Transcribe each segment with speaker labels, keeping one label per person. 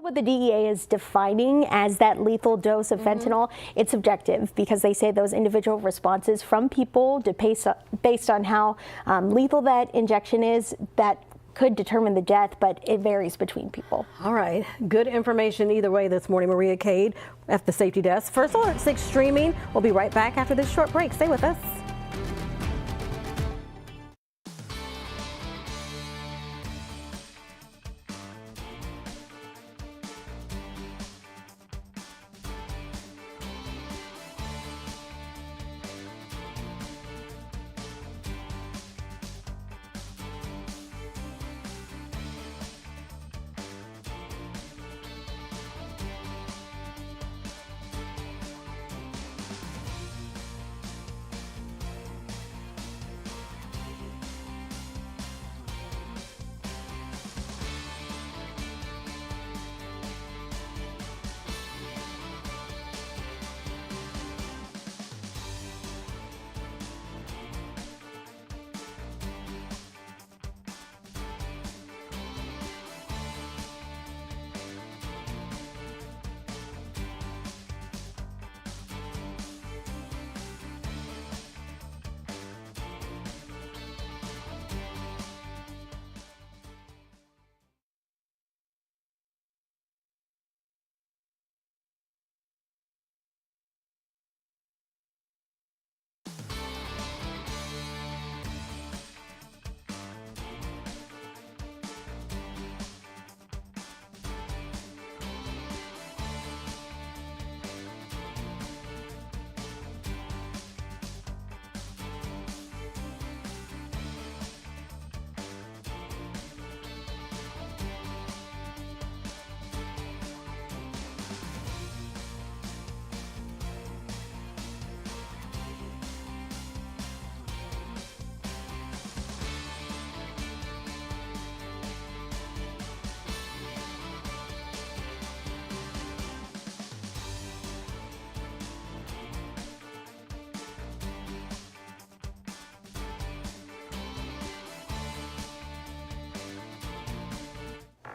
Speaker 1: What the DEA is defining as that lethal dose of fentanyl, it's subjective because they say those individual responses from people based on how lethal that injection is, that could determine the death, but it varies between people.
Speaker 2: All right, good information either way this morning. Maria Cade at the Safety Desk. First Alert 6 streaming. We'll be right back after this short break. Stay with us.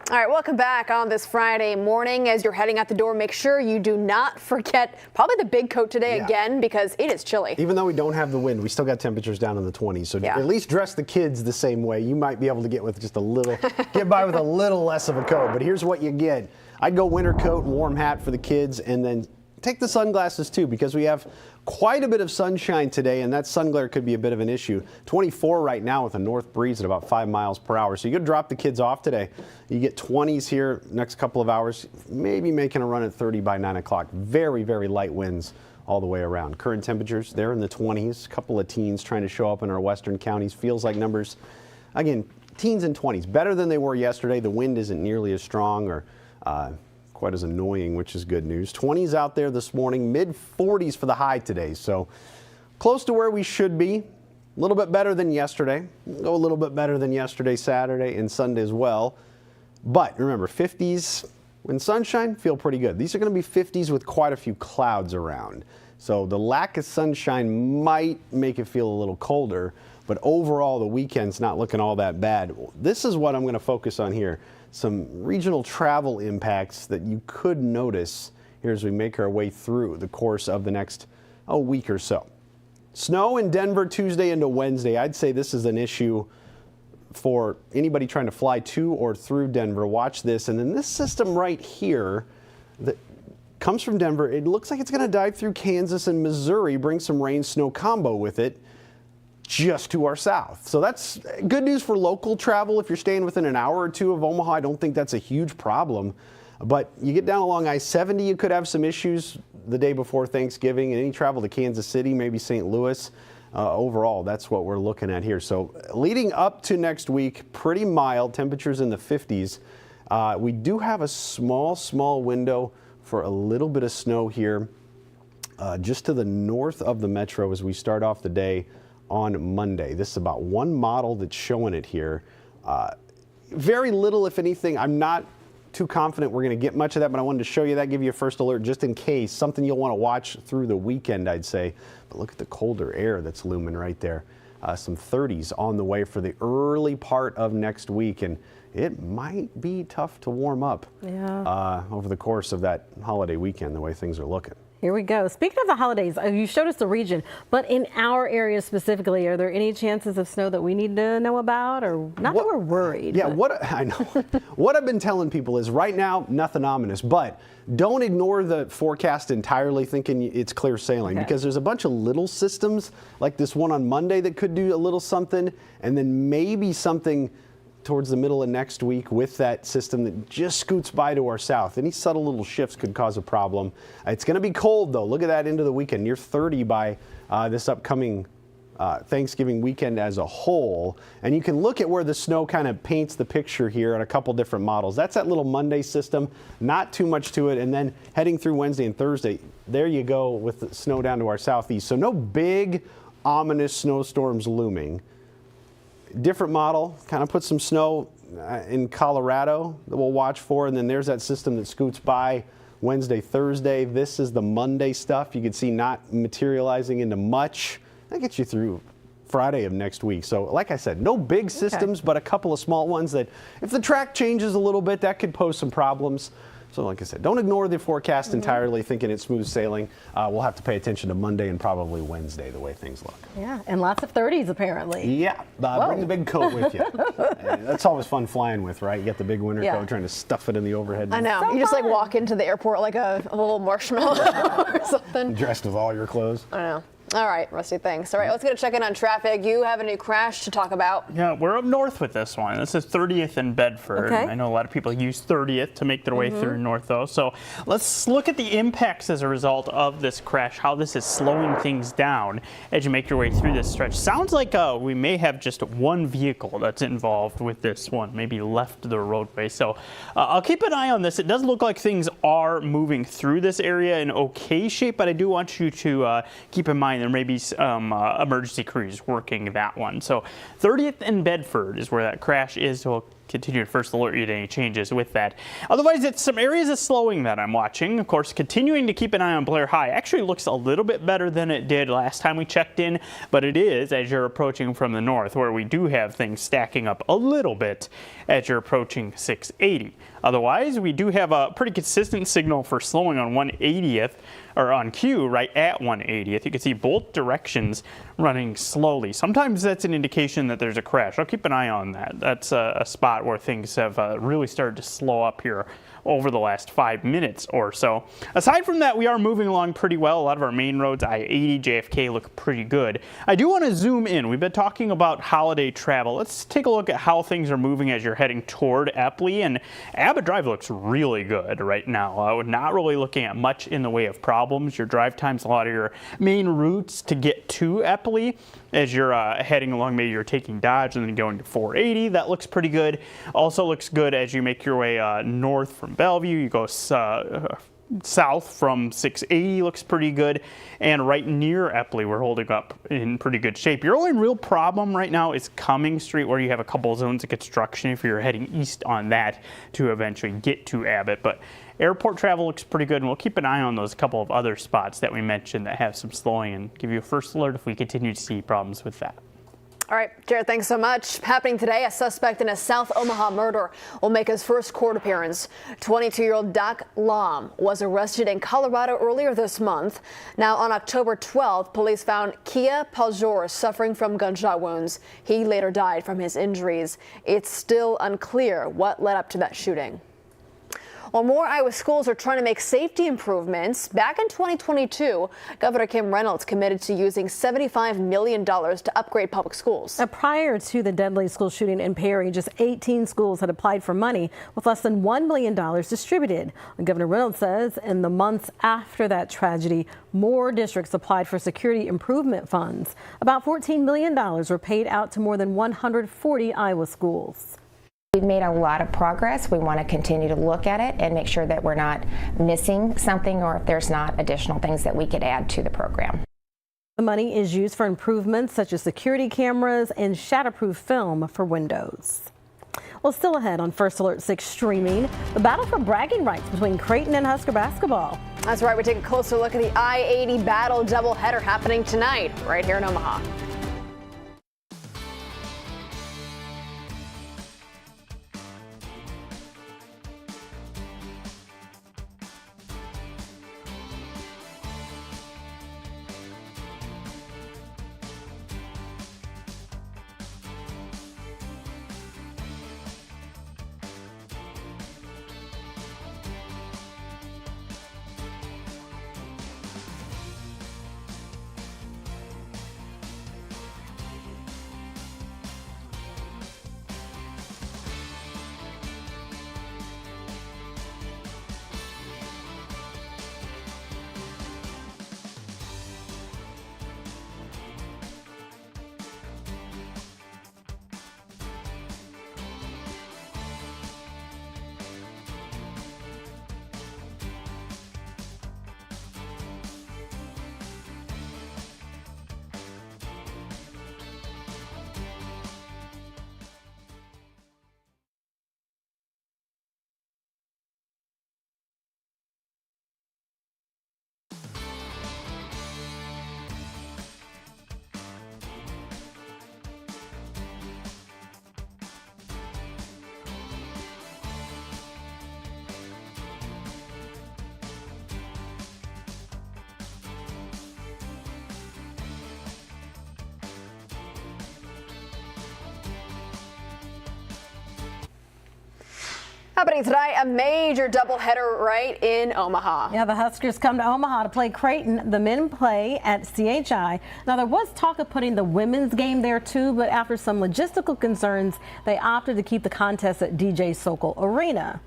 Speaker 3: All right, welcome back on this Friday morning. As you're heading out the door, make sure you do not forget probably the big coat today again, because it is chilly.
Speaker 4: Even though we don't have the wind, we still got temperatures down in the 20s. So at least dress the kids the same way. You might be able to get with just a little, get by with a little less of a coat. But here's what you get. I'd go winter coat and warm hat for the kids, and then take the sunglasses too, because we have quite a bit of sunshine today, and that sun glare could be a bit of an issue. 24 right now with a north breeze at about 5 miles per hour. So you could drop the kids off today. You get 20s here next couple of hours, maybe making a run at 30 by 9 o'clock. Very, very light winds all the way around. Current temperatures, they're in the 20s. A couple of teens trying to show up in our western counties. Feels like numbers, again, teens and 20s. Better than they were yesterday. The wind isn't nearly as strong or quite as annoying, which is good news. 20s out there this morning, mid 40s for the high today. So close to where we should be. A little bit better than yesterday. Go a little bit better than yesterday, Saturday and Sunday as well. But remember, 50s when sunshine feel pretty good. These are going to be 50s with quite a few clouds around. So the lack of sunshine might make it feel a little colder, but overall the weekend's not looking all that bad. This is what I'm going to focus on here. Some regional travel impacts that you could notice here as we make our way through the course of the next week or so. Snow in Denver Tuesday into Wednesday. I'd say this is an issue for anybody trying to fly to or through Denver. Watch this. And then this system right here that comes from Denver, it looks like it's going to dive through Kansas and Missouri, bring some rain snow combo with it just to our south. So that's good news for local travel. If you're staying within an hour or two of Omaha, I don't think that's a huge problem. But you get down along I-70, you could have some issues the day before Thanksgiving, and any travel to Kansas City, maybe St. Louis. Overall, that's what we're looking at here. So leading up to next week, pretty mild, temperatures in the 50s. We do have a small window for a little bit of snow here just to the north of the metro as we start off the day on Monday. This is about one model that's showing it here. Very little, if anything. I'm not too confident we're going to get much of that, but I wanted to show you that, give you a first alert just in case. Something you'll want to watch through the weekend, I'd say. But look at the colder air that's looming right there. Some 30s on the way for the early part of next week. And it might be tough to warm up over the course of that holiday weekend, the way things are looking.
Speaker 2: Here we go. Speaking of the holidays, you showed us the region, but in our area specifically, are there any chances of snow that we need to know about, or not that we're worried?
Speaker 4: Yeah, I know. What I've been telling people is right now, nothing ominous, but don't ignore the forecast entirely thinking it's clear sailing, because there's a bunch of little systems like this one on Monday that could do a little something, and then maybe something towards the middle of next week with that system that just scoots by to our south. Any subtle little shifts could cause a problem. It's going to be cold, though. Look at that into the weekend, near 30 by this upcoming Thanksgiving weekend as a whole. And you can look at where the snow kind of paints the picture here on a couple different models. That's that little Monday system, not too much to it. And then heading through Wednesday and Thursday, there you go with the snow down to our southeast. So no big ominous snowstorms looming. Different model, kind of put some snow in Colorado that we'll watch for, and then there's that system that scoots by Wednesday, Thursday. This is the Monday stuff. You can see not materializing into much. That gets you through Friday of next week. So like I said, no big systems, but a couple of small ones that if the track changes a little bit, that could pose some problems. So like I said, don't ignore the forecast entirely thinking it's smooth sailing. We'll have to pay attention to Monday and probably Wednesday, the way things look.
Speaker 2: Yeah, and lots of 30s apparently.
Speaker 4: Yeah, bring the big coat with you. That's always fun flying with, right? You get the big winter coat, trying to stuff it in the overhead.
Speaker 3: I know.
Speaker 2: So
Speaker 3: you just like walk into the airport like a little marshmallow or something.
Speaker 4: Dressed with all your clothes.
Speaker 3: I know. All right, Rusty, thanks. All right, let's get a check in on traffic. You have a new crash to talk about.
Speaker 5: Yeah, we're up north with this one. This is 30th and Bedford.
Speaker 2: Okay.
Speaker 5: I know a lot of people use 30th to make their way through north, though. So let's look at the impacts as a result of this crash, how this is slowing things down as you make your way through this stretch. Sounds like we may have just one vehicle that's involved with this one, maybe left the roadway. So I'll keep an eye on this. It does look like things are moving through this area in okay shape, but I do want you to keep in mind there may be some emergency crews working that one. So 30th and Bedford is where that crash is. So we'll continue to first alert you to any changes with that. Otherwise, it's some areas of slowing that I'm watching. Of course, continuing to keep an eye on Blair High. Actually looks a little bit better than it did last time we checked in, but it is as you're approaching from the north, where we do have things stacking up a little bit as you're approaching 680. Otherwise, we do have a pretty consistent signal for slowing on 180th, or on Q right at 180th. You can see both directions running slowly. Sometimes that's an indication that there's a crash. I'll keep an eye on that. That's a spot where things have really started to slow up here over the last 5 minutes or so. Aside from that, we are moving along pretty well. A lot of our main roads, I-80, JFK, look pretty good. I do want to zoom in. We've been talking about holiday travel. Let's take a look at how things are moving as you're heading toward Epley. And Abbott Drive looks really good right now. We're not really looking at much in the way of problems. Your drive times, a lot of your main routes to get to Epley as you're heading along, maybe you're taking Dodge and then going to 480. That looks pretty good. Also looks good as you make your way north from Bellevue. You go south from 680, looks pretty good. And right near Epley, we're holding up in pretty good shape. Your only real problem right now is Cumming Street, where you have a couple of zones of construction if you're heading east on that to eventually get to Abbott. But airport travel looks pretty good, and we'll keep an eye on those couple of other spots that we mentioned that have some slowing and give you a first alert if we continue to see problems with that.
Speaker 3: All right, Jared, thanks so much. Happening today, a suspect in a South Omaha murder will make his first court appearance. 22-year-old Doc Lom was arrested in Colorado earlier this month. Now, on October 12th, police found Kia Paljor suffering from gunshot wounds. He later died from his injuries. It's still unclear what led up to that shooting. While more Iowa schools are trying to make safety improvements, back in 2022, Governor Kim Reynolds committed to using $75 million to upgrade public schools.
Speaker 2: Now, prior to the deadly school shooting in Perry, just 18 schools had applied for money with less than $1 million distributed. And Governor Reynolds says in the months after that tragedy, more districts applied for security improvement funds. About $14 million were paid out to more than 140 Iowa schools.
Speaker 6: We've made a lot of progress. We want to continue to look at it and make sure that we're not missing something or if there's not additional things that we could add to the program.
Speaker 2: The money is used for improvements such as security cameras and shatterproof film for windows. Well, still ahead on First Alert 6 streaming, the battle for bragging rights between Creighton and Husker basketball.
Speaker 3: That's right. We take a closer look at the I-80 battle doubleheader happening tonight right here in Omaha. Happening tonight, a major doubleheader right in Omaha.
Speaker 2: Yeah, the Huskers come to Omaha to play Creighton. The men play at CHI. Now, there was talk of putting the women's game there too, but after some logistical concerns, they opted to keep the contest at DJ Sokol Arena.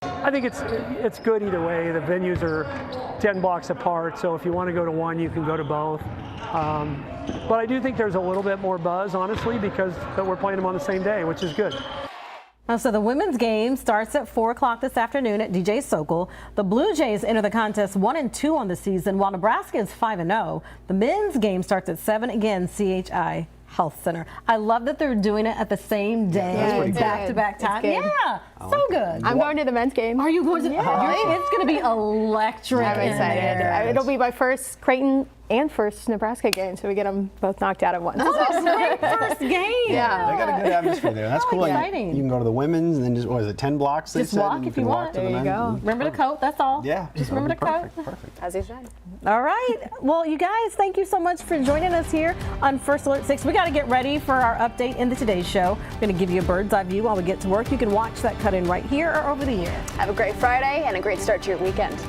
Speaker 7: I think it's good either way. The venues are 10 blocks apart, so if you want to go to one, you can go to both. But I do think there's a little bit more buzz, honestly, because we're playing them on the same day, which is good.
Speaker 2: So the women's game starts at 4 o'clock this afternoon at DJ Sokol. The Blue Jays enter the contest 1-2 on the season, while Nebraska is 5-0. The men's game starts at 7, again, CHI Health Center. I love that they're doing it at the same day, back-to-back time. Yeah, so good.
Speaker 1: I'm going to the men's game.
Speaker 2: Are you going to? It's going to be electric.
Speaker 1: I'm excited. It'll be my first Creighton and first Nebraska game, so we get them both knocked out at once.
Speaker 2: First game.
Speaker 1: Yeah.
Speaker 4: They got a good atmosphere there. That's cool.
Speaker 2: Exciting.
Speaker 4: You can go to the women's and then just, what is it, 10 blocks?
Speaker 2: Just walk if you want.
Speaker 4: There you go.
Speaker 2: Remember the coat, that's all.
Speaker 4: Yeah.
Speaker 2: Just remember the coat.
Speaker 4: Perfect.
Speaker 3: As he said.
Speaker 2: All right. Well, you guys, thank you so much for joining us here on First Alert 6. We got to get ready for our update in the Today Show. We're going to give you a bird's eye view while we get to work. You can watch that cut in right here or over the air.
Speaker 3: Have a great Friday and a great start to your weekend.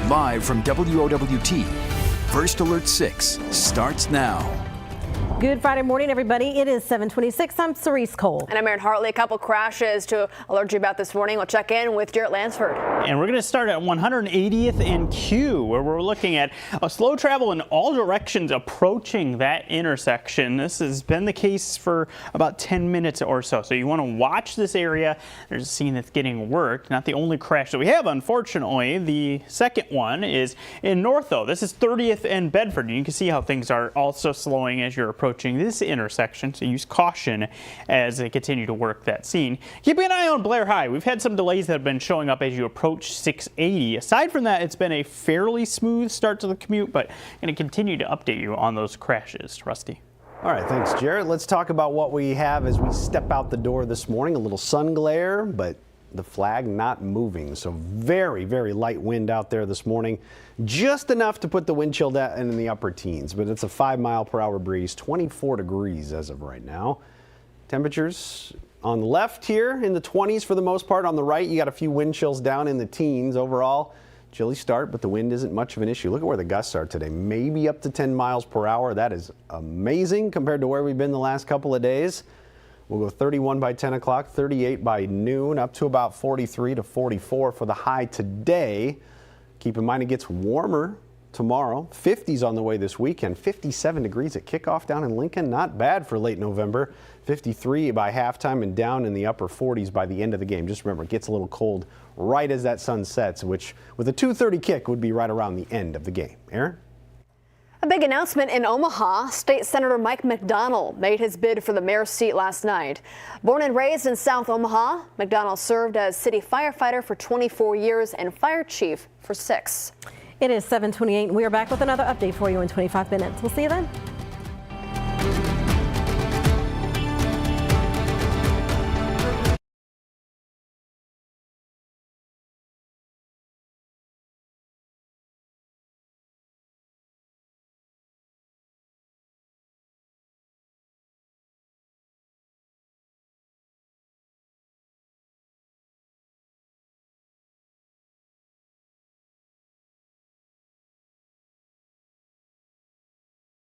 Speaker 8: Live from WOWT, First Alert 6 starts now.
Speaker 2: Good Friday morning, everybody. It is 7:26. I'm Cerise Cole.
Speaker 3: And I'm Erin Hartley. A couple crashes to alert you about this morning. We'll check in with Jarrett Lansford.
Speaker 5: And we're going to start at 180th and Q, where we're looking at a slow travel in all directions approaching that intersection. This has been the case for about 10 minutes or so. So you want to watch this area. There's a scene that's getting worked. Not the only crash that we have, unfortunately. The second one is in North, though. This is 30th and Bedford. And you can see how things are also slowing as you're approaching this intersection, so use caution as they continue to work that scene. Keeping an eye on Blair High. We've had some delays that have been showing up as you approach 680. Aside from that, it's been a fairly smooth start to the commute, but I'm going to continue to update you on those crashes. Rusty.
Speaker 4: All right, thanks, Jarrett. Let's talk about what we have as we step out the door this morning. A little sun glare, but the flag not moving. So very, very light wind out there this morning. Just enough to put the wind chill down in the upper teens, but it's a 5-mile-per-hour breeze, 24 degrees as of right now. Temperatures on the left here in the 20s for the most part. On the right, you got a few wind chills down in the teens. Overall, Chilly start, but the wind isn't much of an issue. Look at where the gusts are today. Maybe up to 10 miles per hour. That is amazing compared to where we've been the last couple of days. We'll go 31 by 10 o'clock, 38 by noon, up to about 43 to 44 for the high today. Keep in mind it gets warmer tomorrow. 50s on the way this weekend. 57 degrees at kickoff down in Lincoln. Not bad for late November. 53 by halftime and down in the upper 40s by the end of the game. Just remember, it gets a little cold right as that sun sets, which with a 2:30 kick would be right around the end of the game. Aaron?
Speaker 3: A big announcement in Omaha. State Senator Mike McDonald made his bid for the mayor's seat last night. Born and raised in South Omaha, McDonald served as city firefighter for 24 years and fire chief for 6.
Speaker 2: It is 7:28. We are back with another update for you in 25 minutes. We'll see you then.